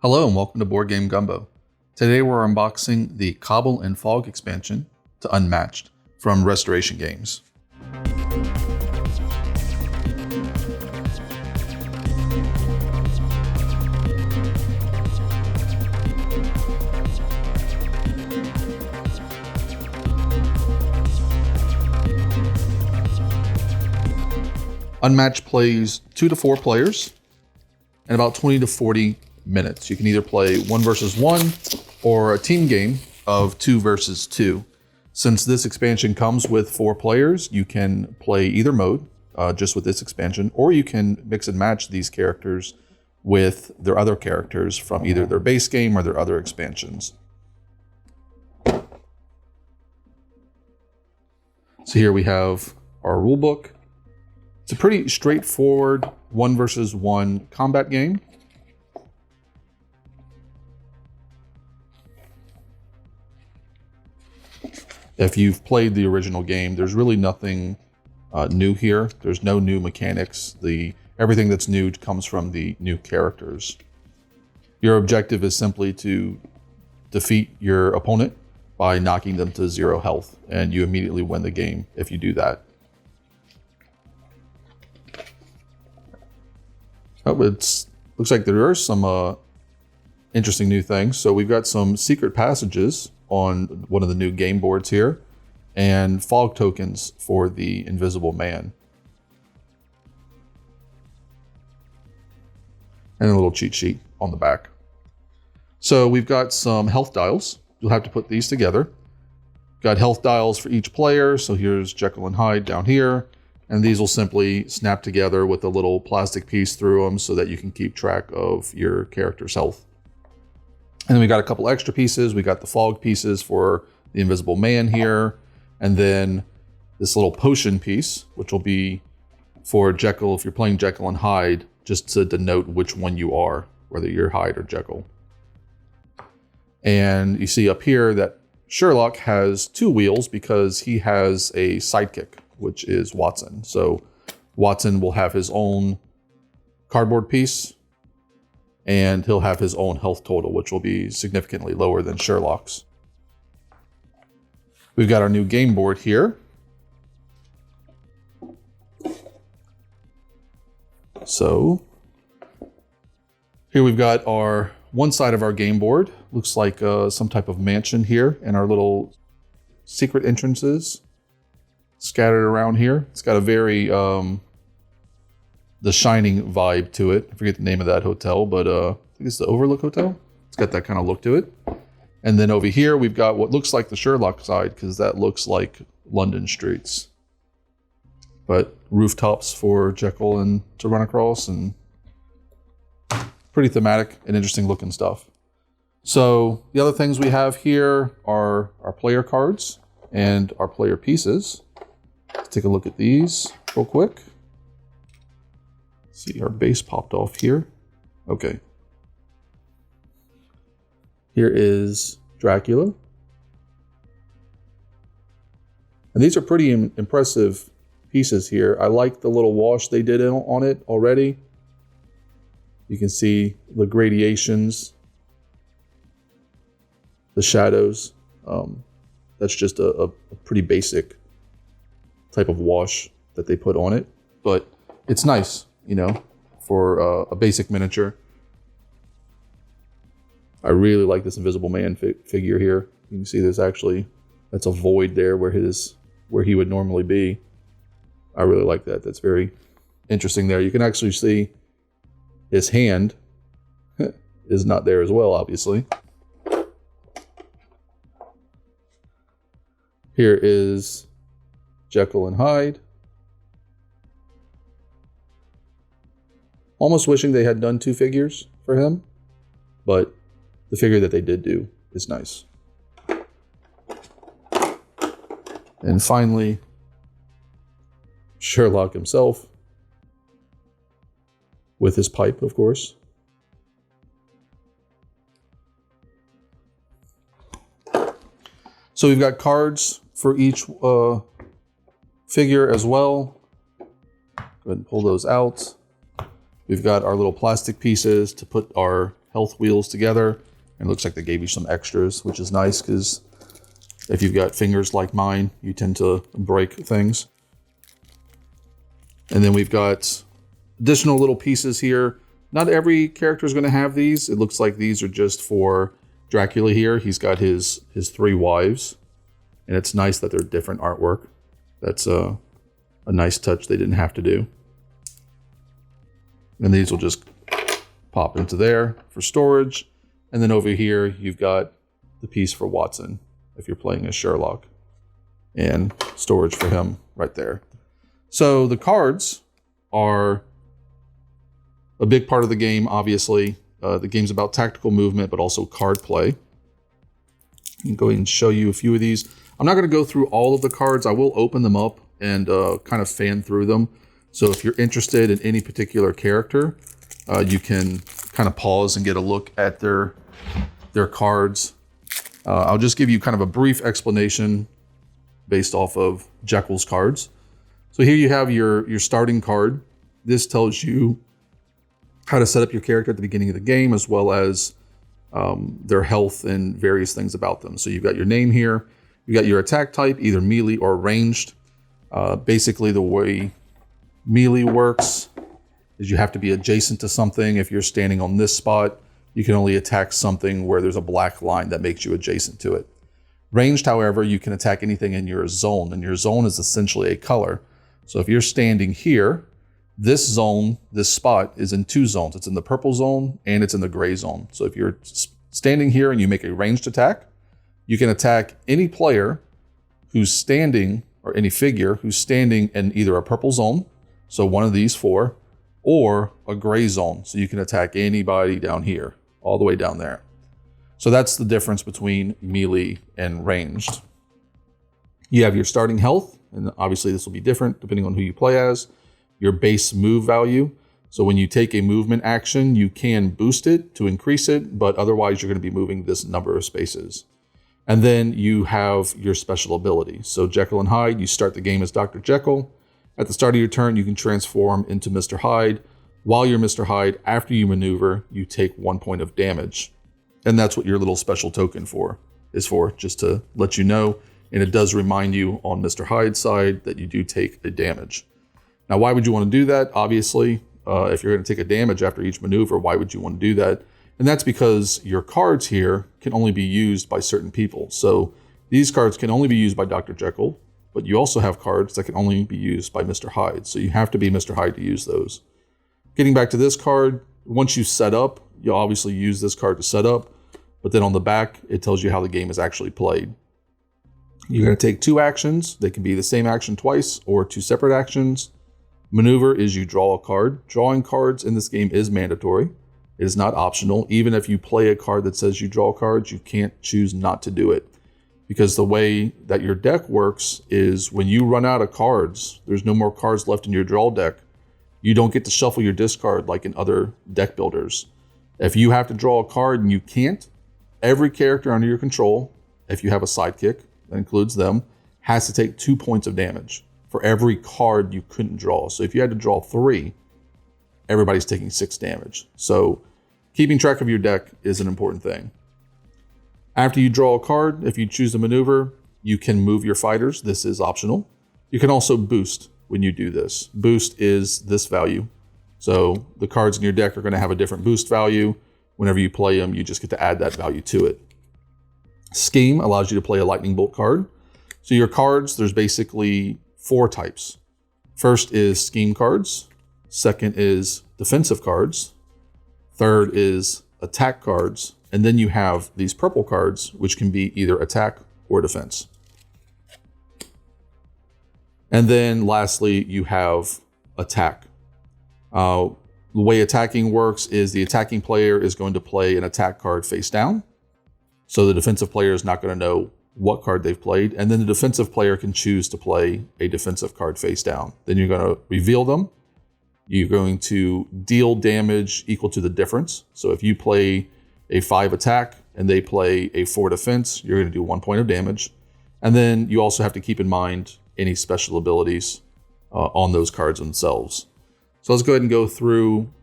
Hello and welcome to Board Game Gumbo. Today we're unboxing the Cobble and Fog expansion to Unmatched from Restoration Games. Unmatched plays 2 to 4 players and about 20 to 40 minutes. You can either play 1 versus 1 or a team game of 2 versus 2. Since this expansion comes with 4 players, you can play either mode, just with this expansion, or you can mix and match these characters with their other characters from either their base game or their other expansions. So here we have our rulebook. It's a pretty straightforward 1 versus 1 combat game. If you've played the original game, there's really nothing new here. There's no new mechanics. Everything that's new comes from the new characters. Your objective is simply to defeat your opponent by knocking them to 0 health, and you immediately win the game if you do that. Oh, looks like there are some interesting new things. So we've got some secret passages on one of the new game boards here, and fog tokens for the Invisible Man. And a little cheat sheet on the back. So we've got some health dials. You'll have to put these together. Got health dials for each player. So here's Jekyll and Hyde down here. And these will simply snap together with a little plastic piece through them so that you can keep track of your character's health. And then we got a couple extra pieces. We got the fog pieces for the Invisible Man here. And then this little potion piece, which will be for Jekyll, if you're playing Jekyll and Hyde, just to denote which one you are, whether you're Hyde or Jekyll. And you see up here that Sherlock has 2 wheels because he has a sidekick, which is Watson. So Watson will have his own cardboard piece, and he'll have his own health total, which will be significantly lower than Sherlock's. We've got our new game board here. So here we've got our one side of our game board. Looks like some type of mansion here, and our little secret entrances scattered around here. It's got a very The Shining vibe to it. I forget the name of that hotel, but I think it's the Overlook Hotel. It's got that kind of look to it. And then over here, we've got what looks like the Sherlock side, because that looks like London streets. But rooftops for Jekyll and to run across, and pretty thematic and interesting looking stuff. So the other things we have here are our player cards and our player pieces. Let's take a look at these real quick. See, our base popped off here. Okay. Here is Dracula. And these are pretty impressive pieces here. I like the little wash they did on it already. You can see the gradations, the shadows. That's just a pretty basic type of wash that they put on it. But it's nice, you know, for a basic miniature. I really like this Invisible Man figure here. You can see there's actually, that's a void there where he would normally be. I really like that. That's very interesting there. You can actually see his hand is not there as well, obviously. Here is Jekyll and Hyde. Almost wishing they had done 2 figures for him, but the figure that they did do is nice. And finally, Sherlock himself with his pipe, of course. So we've got cards for each figure as well. Go ahead and pull those out. We've got our little plastic pieces to put our health wheels together. And it looks like they gave you some extras, which is nice because if you've got fingers like mine, you tend to break things. And then we've got additional little pieces here. Not every character is going to have these. It looks like these are just for Dracula here. He's got his 3 wives. And it's nice that they're different artwork. That's a nice touch they didn't have to do. And these will just pop into there for storage. And then over here, you've got the piece for Watson, if you're playing as Sherlock. And storage for him right there. So the cards are a big part of the game, obviously. The game's about tactical movement, but also card play. I can go ahead and show you a few of these. I'm not going to go through all of the cards. I will open them up and kind of fan through them. So if you're interested in any particular character, you can kind of pause and get a look at their cards. I'll just give you kind of a brief explanation based off of Jekyll's cards. So here you have your starting card. This tells you how to set up your character at the beginning of the game, as well as their health and various things about them. So you've got your name here. You got your attack type, either melee or ranged. Basically, the way melee works is you have to be adjacent to something. If you're standing on this spot, you can only attack something where there's a black line that makes you adjacent to it. Ranged, however, you can attack anything in your zone, and your zone is essentially a color. So if you're standing here, this zone, this spot is in 2 zones. It's in the purple zone and it's in the gray zone. So if you're standing here and you make a ranged attack, you can attack any player who's standing, or any figure who's standing in either a purple zone, so one of these 4, or a gray zone. So you can attack anybody down here, all the way down there. So that's the difference between melee and ranged. You have your starting health, and obviously this will be different depending on who you play as. Your base move value. So when you take a movement action, you can boost it to increase it, but otherwise you're going to be moving this number of spaces. And then you have your special ability. So Jekyll and Hyde, you start the game as Dr. Jekyll. At the start of your turn, you can transform into Mr. Hyde. While you're Mr. Hyde, after you maneuver, you take 1 point of damage. And that's what your little special token is for, just to let you know. And it does remind you on Mr. Hyde's side that you do take a damage. Now, why would you want to do that? Obviously, if you're going to take a damage after each maneuver, why would you want to do that? And that's because your cards here can only be used by certain people. So these cards can only be used by Dr. Jekyll, but you also have cards that can only be used by Mr. Hyde. So you have to be Mr. Hyde to use those. Getting back to this card, once you set up, you'll obviously use this card to set up, but then on the back, it tells you how the game is actually played. You're going to take 2 actions. They can be the same action twice or 2 separate actions. Maneuver is you draw a card. Drawing cards in this game is mandatory. It is not optional. Even if you play a card that says you draw cards, you can't choose not to do it. Because the way that your deck works is when you run out of cards, there's no more cards left in your draw deck. You don't get to shuffle your discard like in other deck builders. If you have to draw a card and you can't, every character under your control, if you have a sidekick, that includes them, has to take 2 points of damage for every card you couldn't draw. So if you had to draw 3, everybody's taking 6 damage. So keeping track of your deck is an important thing. After you draw a card, if you choose to maneuver, you can move your fighters. This is optional. You can also boost when you do this. Boost is this value. So the cards in your deck are going to have a different boost value. Whenever you play them, you just get to add that value to it. Scheme allows you to play a lightning bolt card. So your cards, there's basically 4 types. First is scheme cards. Second is defensive cards. Third is attack cards. And then you have these purple cards, which can be either attack or defense. And then lastly, you have attack. The way attacking works is the attacking player is going to play an attack card face down. So the defensive player is not going to know what card they've played. And then the defensive player can choose to play a defensive card face down. Then you're going to reveal them. You're going to deal damage equal to the difference. So if you play a 5 attack and they play a 4 defense, you're going to do 1 point of damage. And then you also have to keep in mind any special abilities on those cards themselves. So let's go ahead and go through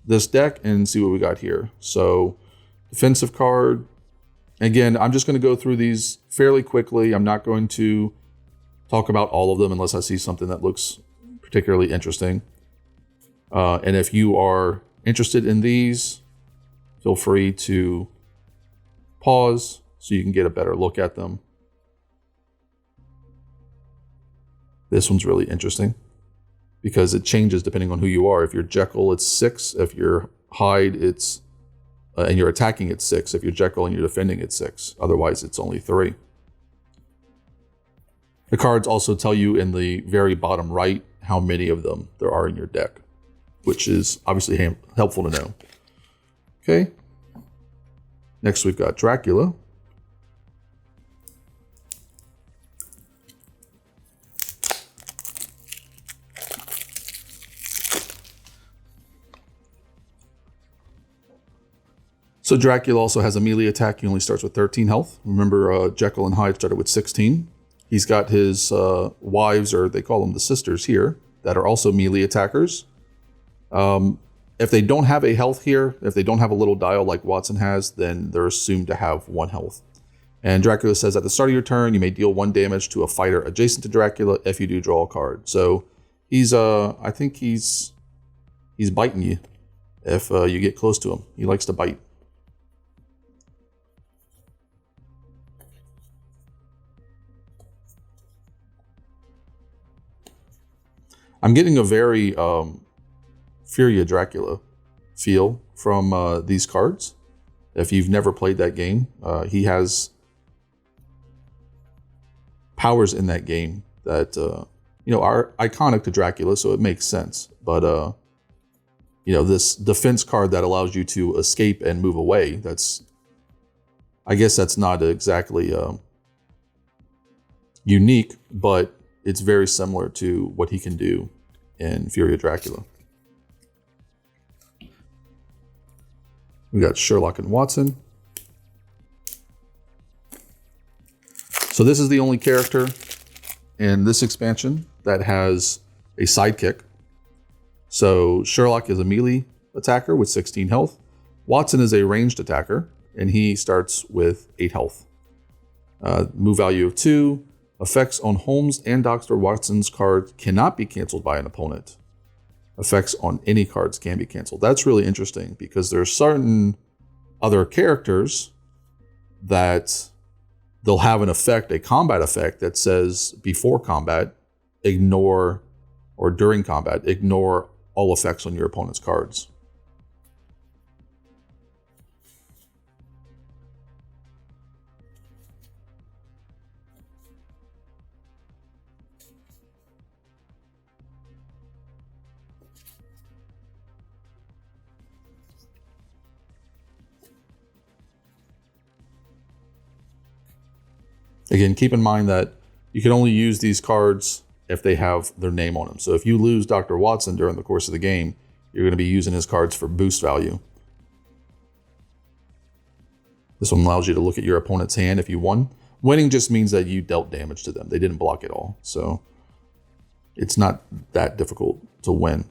this deck and see what we got here. So defensive card. Again, I'm just going to go through these fairly quickly. I'm not going to talk about all of them unless I see something that looks particularly interesting. And if you are interested in these, feel free to pause so you can get a better look at them. This one's really interesting because it changes depending on who you are. If you're Jekyll, it's 6. If you're Hyde, it's and you're attacking, it's 6. If you're Jekyll and you're defending, it's 6. Otherwise, it's only 3. The cards also tell you in the very bottom right how many of them there are in your deck, which is obviously helpful to know. Okay. Next, we've got Dracula. So Dracula also has a melee attack. He only starts with 13 health. Remember, Jekyll and Hyde started with 16. He's got his wives, or they call them the sisters here, that are also melee attackers. If they don't have a health here, if they don't have a little dial like Watson has, then they're assumed to have 1 health. And Dracula says at the start of your turn, you may deal 1 damage to a fighter adjacent to Dracula if you do draw a card. So he's, I think he's biting you if you get close to him. He likes to bite. I'm getting a very Furia Dracula feel from these cards. If you've never played that game, he has powers in that game that are iconic to Dracula, so it makes sense. But this defense card that allows you to escape and move away, I guess that's not exactly unique, but it's very similar to what he can do in Furia Dracula. We got Sherlock and Watson. So this is the only character in this expansion that has a sidekick. So Sherlock is a melee attacker with 16 health. Watson is a ranged attacker, and he starts with 8 health. Move value of 2. Effects on Holmes and Dr. Watson's cards cannot be canceled by an opponent. Effects on any cards can be canceled. That's really interesting because there are certain other characters that they'll have an effect, a combat effect that says before combat, ignore, or during combat, ignore all effects on your opponent's cards. Again, keep in mind that you can only use these cards if they have their name on them. So if you lose Dr. Watson during the course of the game, you're going to be using his cards for boost value. This one allows you to look at your opponent's hand if you won. Winning just means that you dealt damage to them. They didn't block it all. So it's not that difficult to win.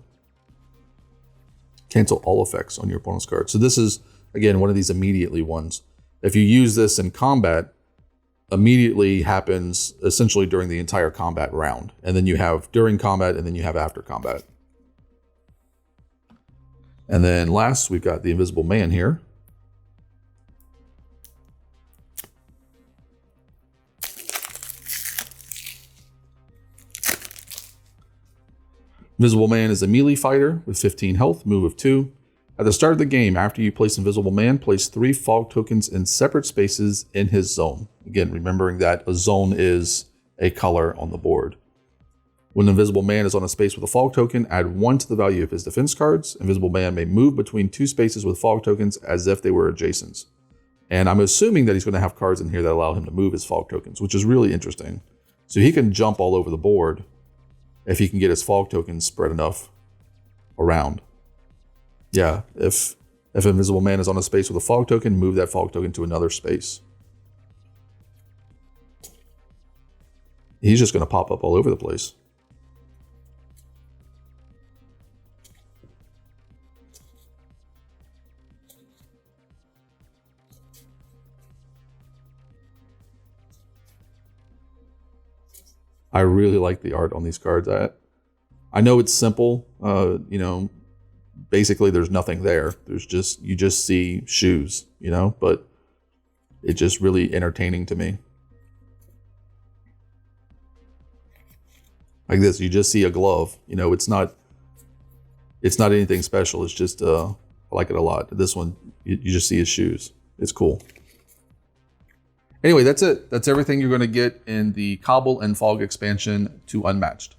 Cancel all effects on your opponent's card. So this is, again, one of these immediately ones. If you use this in combat, immediately happens essentially during the entire combat round. And then you have during combat, and then you have after combat. And then last, we've got the Invisible Man here. Invisible Man is a melee fighter with 15 health, move of 2. At the start of the game, after you place Invisible Man, place 3 fog tokens in separate spaces in his zone. Again, remembering that a zone is a color on the board. When Invisible Man is on a space with a fog token, add 1 to the value of his defense cards. Invisible Man may move between 2 spaces with fog tokens as if they were adjacent. And I'm assuming that he's going to have cards in here that allow him to move his fog tokens, which is really interesting. So he can jump all over the board if he can get his fog tokens spread enough around. Yeah, if Invisible Man is on a space with a fog token, move that fog token to another space. He's just going to pop up all over the place. I really like the art on these cards. I know it's simple. You know, basically there's nothing there. You just see shoes, you know, but it's just really entertaining to me. Like this, you just see a glove. You know, it's not anything special. It's just I like it a lot. This one, you just see his shoes. It's cool. Anyway, that's it. That's everything you're going to get in the Cobble and Fog expansion to Unmatched.